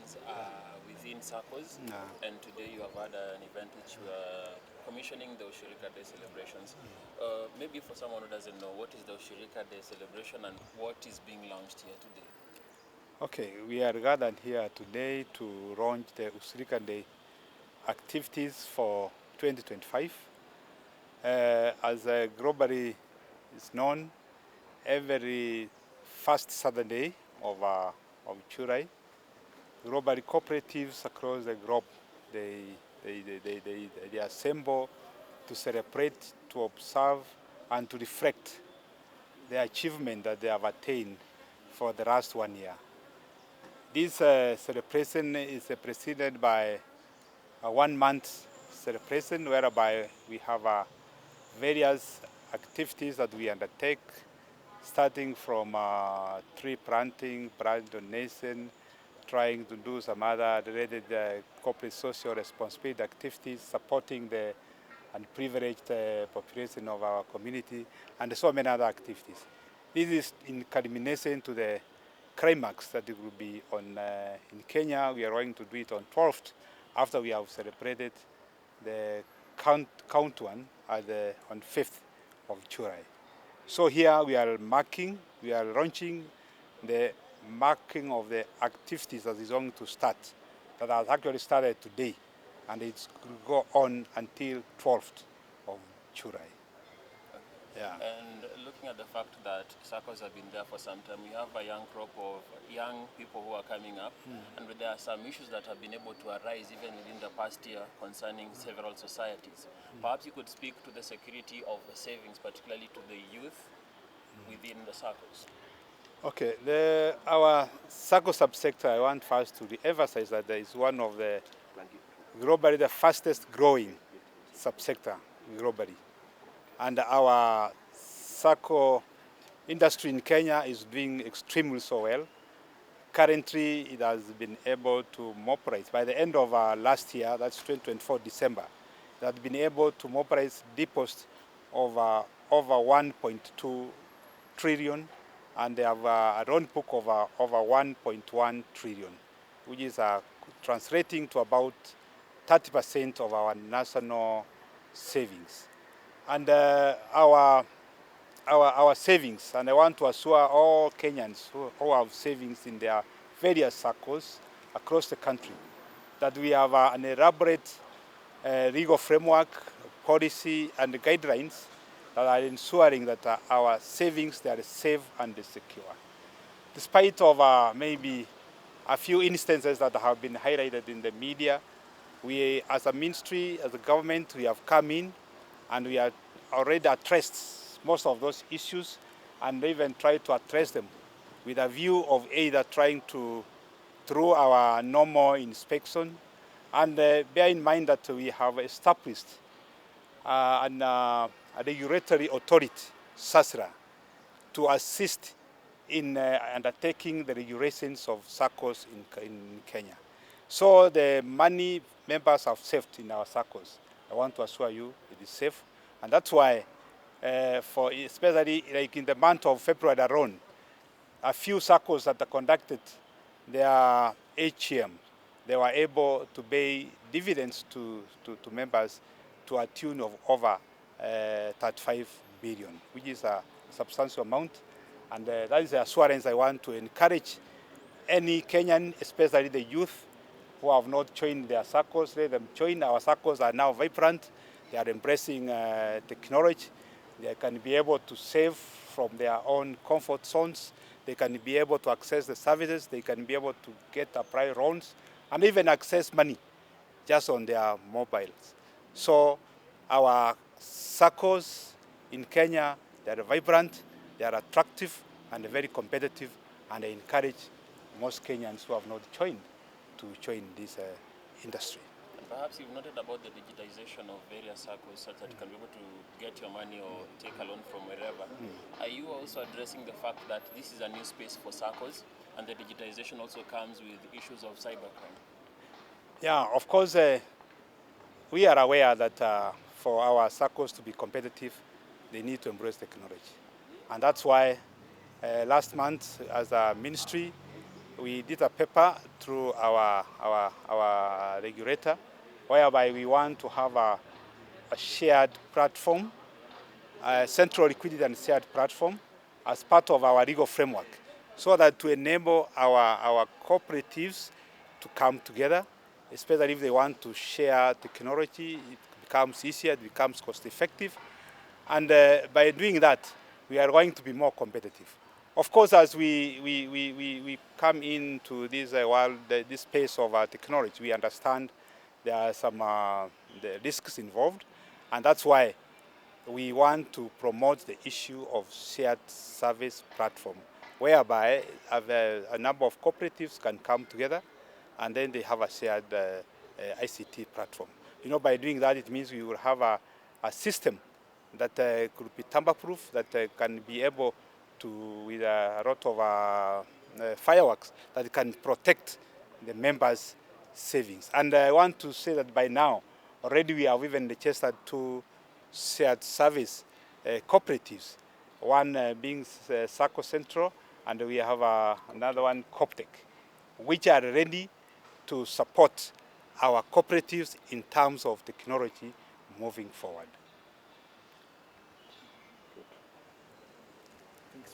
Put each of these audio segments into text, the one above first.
Kenyans within Saccos, and today you have had an event which you are commissioning the Ushirika Day celebrations. Maybe for someone who doesn't know, what is the Ushirika Day celebration and what is being launched here today? Okay, we are gathered here today to launch the Ushirika Day activities for 2025. As globally is known, every first Saturday of July, globally cooperatives across the globe, they assemble to celebrate, to observe, and to reflect the achievement that they have attained for the last 1 year. This celebration is preceded by a 1 month celebration whereby we have various activities that we undertake, starting from tree planting, plant donation, trying to do some other related corporate social responsibility activities, supporting the unprivileged population of our community, and so many other activities. This is in culmination to the climax that it will be on in Kenya. We are going to do it on 12th after we have celebrated the count one on 5th of July. So here we are launching the marking of the activities that is going to start, that has actually started today, and it's going to go on until 12th of July. Yeah. And looking at the fact that Saccos have been there for some time, we have a young crop of young people who are coming up, and there are some issues that have been able to arise even within the past year concerning several societies. Perhaps you could speak to the security of the savings, particularly to the youth within the Saccos. Okay, our Sacco subsector, I want first to emphasize that there is one of the globally the fastest growing subsector globally. And our Sacco industry in Kenya is doing extremely so well. Currently, it has been able to mobilize, by the end of last year, that's 2024 December, it has been able to mobilize deposits of over 1.2 trillion, and they have a loan book of over 1.1 trillion, which is translating to about 30% of our national savings. And our savings, and I want to assure all Kenyans who have savings in their various circles across the country that we have an elaborate legal framework, policy, and guidelines that are ensuring that our savings they are safe and secure. Despite of maybe a few instances that have been highlighted in the media, we as a ministry, as a government, we have come in and we have already addressed most of those issues and even tried to address them with a view of either trying to, through our normal inspection, and bear in mind that we have established a regulatory authority, SASRA, to assist in undertaking the regulations of Saccos in Kenya. So the money members have saved in our Saccos, I want to assure you it is safe. And that's why, for especially like in the month of February alone, a few Saccos that conducted their AGM, they were able to pay dividends to members to a tune of over 35 billion, which is a substantial amount. And that is the assurance I want to encourage any Kenyan, especially the youth, who have not joined their Saccos. Let them join. Our Saccos are now vibrant. They are embracing technology. They can be able to save from their own comfort zones. They can be able to access the services. They can be able to get apply loans and even access money just on their mobiles. So our Saccos in Kenya, they are vibrant, they are attractive, and very competitive, and I encourage most Kenyans who have not joined to join this industry. And perhaps you've noted about the digitization of various Saccos such that you can be able to get your money or take a loan from wherever. Are you also addressing the fact that this is a new space for Saccos and the digitization also comes with issues of cybercrime? Yeah, of course, we are aware that for our Saccos to be competitive, they need to embrace technology. And that's why last month, as a ministry, we did a paper through our regulator, whereby we want to have a shared platform, a central liquidity and shared platform as part of our legal framework, so that to enable our cooperatives to come together, especially if they want to share technology, it becomes easier, it becomes cost effective. And by doing that, we are going to be more competitive. Of course, as we come into this world, this space of technology, we understand there are some the risks involved, and that's why we want to promote the issue of shared service platform, whereby a number of cooperatives can come together and then they have a shared ICT platform. You know, by doing that, it means we will have a system that could be tamper-proof, that can be able to, with a lot of fireworks, that can protect the members' savings. And I want to say that by now, already we have even registered 2 shared service cooperatives, one being Saccos Central, and we have another one, Coptech, which are ready to support our cooperatives in terms of technology moving forward.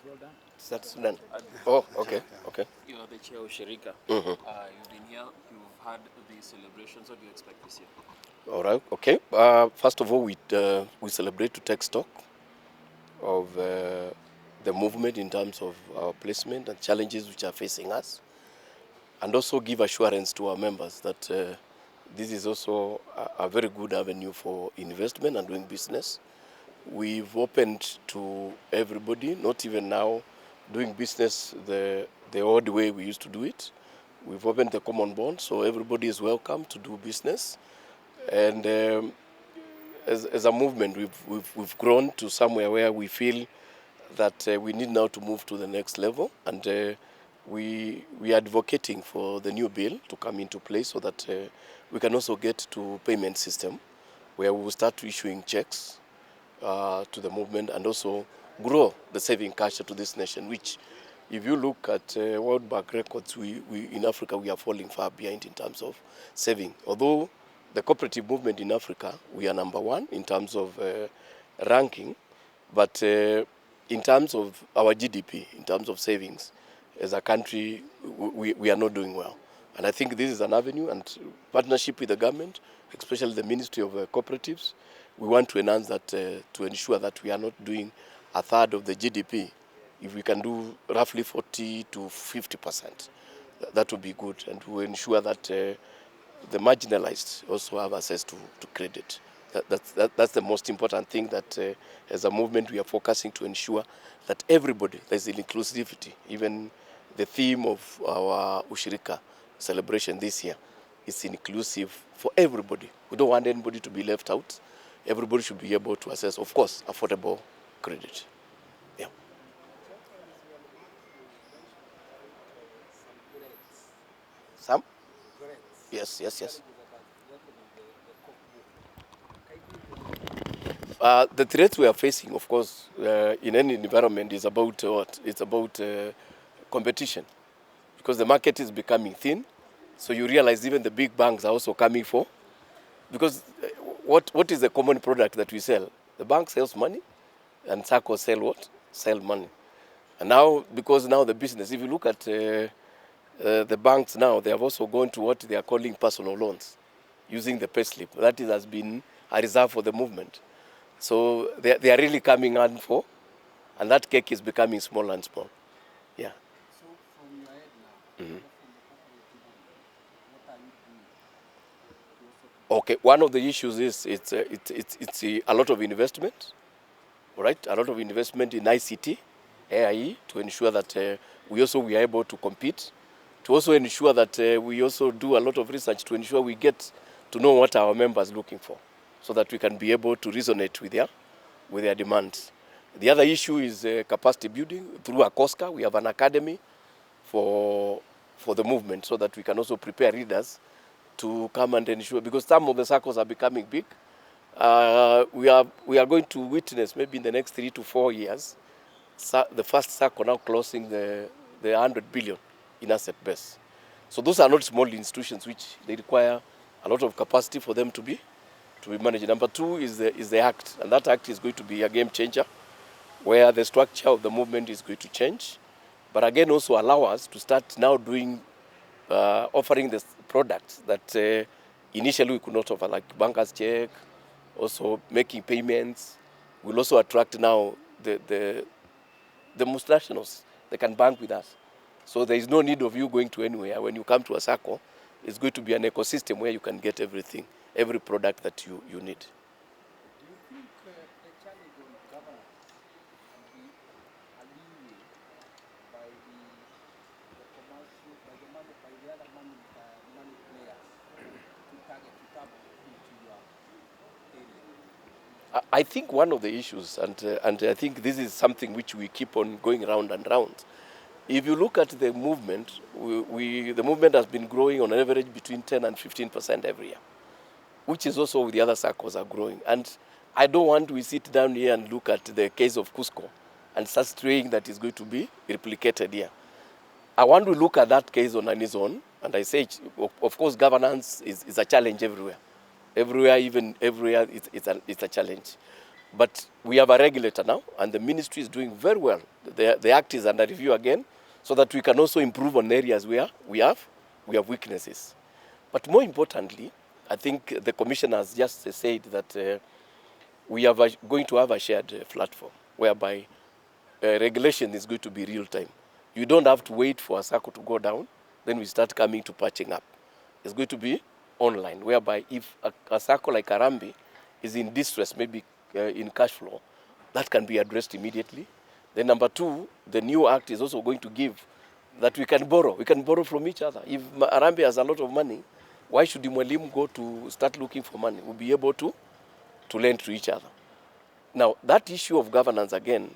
Well done. That's done. Oh, okay, okay. You are the chair of Shirika. Mm-hmm. You've been here, you've had the celebrations. What do you expect this year? All right, okay. First of all, we celebrate to take stock of the movement in terms of our placement and challenges which are facing us, and also give assurance to our members that this is also a very good avenue for investment and doing business. We've opened to everybody, not even now doing business the old way we used to do it. We've opened the common bond, so everybody is welcome to do business. And as a movement, we've grown to somewhere where we feel that we need now to move to the next level, and we are advocating for the new bill to come into place so that we can also get to payment system where we will start issuing checks to the movement and also grow the saving culture to this nation, which if you look at World Bank records, we in Africa, we are falling far behind in terms of saving. Although the cooperative movement in Africa, we are number 1 in terms of ranking, but in terms of our GDP, in terms of savings, as a country, we are not doing well. And I think this is an avenue, and partnership with the government, especially the Ministry of Cooperatives, we want to enhance that to ensure that we are not doing a third of the GDP. If we can do roughly 40 to 50%, that would be good, and we ensure that the marginalized also have access to credit. That's the most important thing, that as a movement we are focusing to ensure that everybody, there's inclusivity. Even the theme of our Ushirika celebration this year is inclusive for everybody. We don't want anybody to be left out. Everybody should be able to access, of course, affordable credit. Yeah. Some? Yes, yes, yes. The threats we are facing, of course, in any environment is about what? It's about competition, because the market is becoming thin. So you realize even the big banks are also coming for, because what is the common product that we sell? The bank sells money, and Saccos sell what? Sell money. And now, because now the business, if you look at the banks now, they have also gone to what they are calling personal loans, using the payslip. That has been a reserve for the movement. So they are really coming on for, and that cake is becoming small and small. Yeah. So from your head now, Mm-hmm. what are you doing to also Okay, one of the issues is it's a lot of investment, all right? A lot of investment in ICT, AIE, to ensure that we are able to compete, to also ensure that we also do a lot of research to ensure we get to know what our members are looking for, so that we can be able to resonate with their demands. The other issue is capacity building through ACOSCA. We have an academy for the movement, so that we can also prepare leaders to come and ensure, because some of the Saccos are becoming big. We are going to witness maybe in the next 3 to 4 years the first Sacco now closing the 100 billion in asset base. So those are not small institutions which they require a lot of capacity for them to be managed. Number two is the act, and that act is going to be a game changer, where the structure of the movement is going to change, but again also allow us to start now doing, offering the products that initially we could not offer, like banker's check, also making payments. Will also attract now the multinationals. They can bank with us. So there is no need of you going to anywhere. When you come to a Sacco, it's going to be an ecosystem where you can get everything, every product that you need. Do you think the challenge on governance can be alleviated by the commercial, by the other money players to tap into your area? I think one of the issues, and I think this is something which we keep on going round and round. If you look at the movement, the movement has been growing on average between 10 and 15% every year, which is also the other circles are growing. And I don't want we sit down here and look at the case of Cusco and start straying that is going to be replicated here. I want to look at that case on its own, and I say, of course, governance is a challenge everywhere. Even everywhere, it's a challenge. But we have a regulator now, and the ministry is doing very well. The act is under review again, so that we can also improve on areas where we have weaknesses. But more importantly, I think the commissioner has just said that we are going to have a shared platform whereby regulation is going to be real time. You don't have to wait for a Sacco to go down, then we start coming to patching up. It's going to be online, whereby if a Sacco like Arambi is in distress, maybe in cash flow, that can be addressed immediately. Then number two, the new act is also going to give that we can borrow. We can borrow from each other. If Arambi has a lot of money, why should Mwalimu go to start looking for money? We'll be able to lend to each other. Now, that issue of governance again,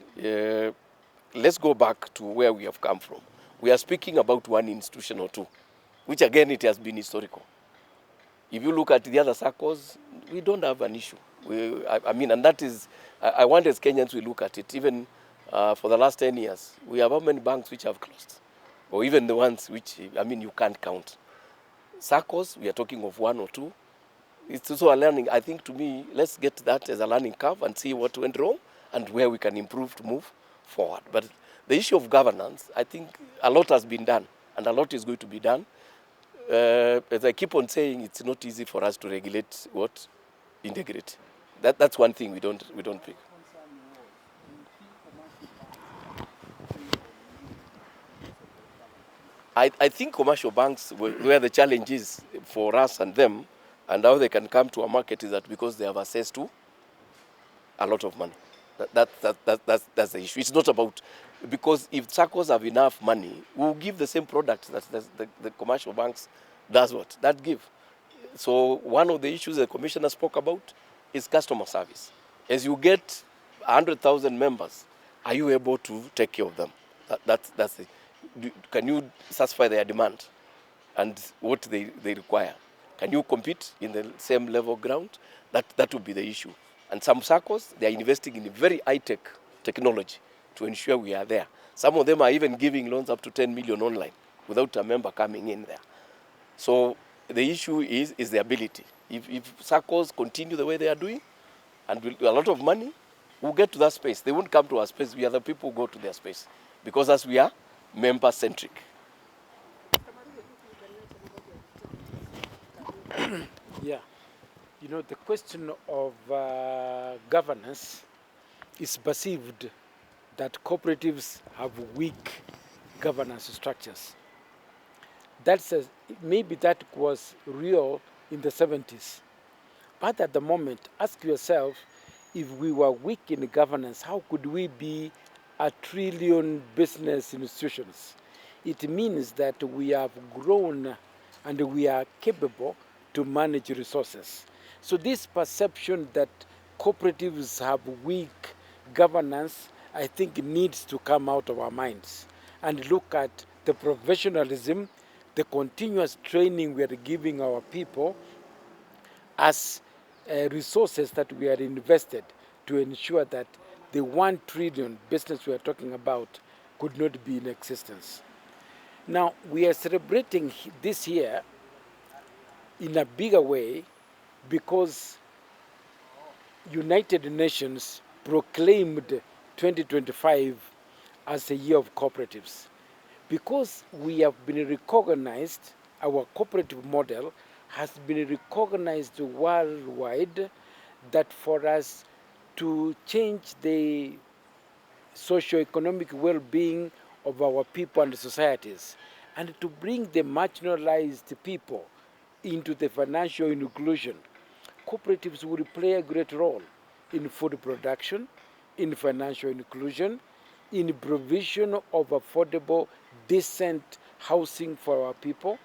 let's go back to where we have come from. We are speaking about one institution or two, which again, it has been historical. If you look at the other circles, we don't have an issue. And that is, I want as Kenyans we look at it, even for the last 10 years, we have how many banks which have closed? Or even the ones which, you can't count. Saccos, we are talking of one or two. It's also a learning. I think to me, let's get that as a learning curve and see what went wrong and where we can improve to move forward. But the issue of governance, I think a lot has been done and a lot is going to be done. As I keep on saying, it's not easy for us to regulate what? Integrity. That's one thing we don't pick. I think commercial banks, where the challenge is for us and them, and how they can come to a market is that because they have access to a lot of money. That's the issue. It's not about, because if Saccos have enough money, we'll give the same product that the commercial banks does what? That give. So one of the issues the commissioner spoke about is customer service. As you get 100,000 members, are you able to take care of them? That's it. Can you satisfy their demand and what they require? Can you compete in the same level ground? That would be the issue. And some Saccos, they are investing in very high-tech technology to ensure we are there. Some of them are even giving loans up to 10 million online without a member coming in there. So the issue is the ability. If Saccos continue the way they are doing and with a lot of money, we'll get to that space. They won't come to our space. We are the people who go to their space because as we are member-centric. Yeah. The question of governance is perceived that cooperatives have weak governance structures. Maybe that was real in the 70s. But at the moment, ask yourself, if we were weak in governance, how could we be a trillion business institutions? It means that we have grown and we are capable to manage resources. So this perception that cooperatives have weak governance, I think needs to come out of our minds and look at the professionalism, the continuous training we are giving our people as resources that we are invested to ensure that the 1 trillion business we are talking about could not be in existence. Now, we are celebrating this year in a bigger way because United Nations proclaimed 2025 as a year of cooperatives. Because we have been recognized, our cooperative model has been recognized worldwide, that for us to change the socio-economic well-being of our people and societies, and to bring the marginalized people into the financial inclusion, cooperatives will play a great role in food production, in financial inclusion, in provision of affordable, decent housing for our people,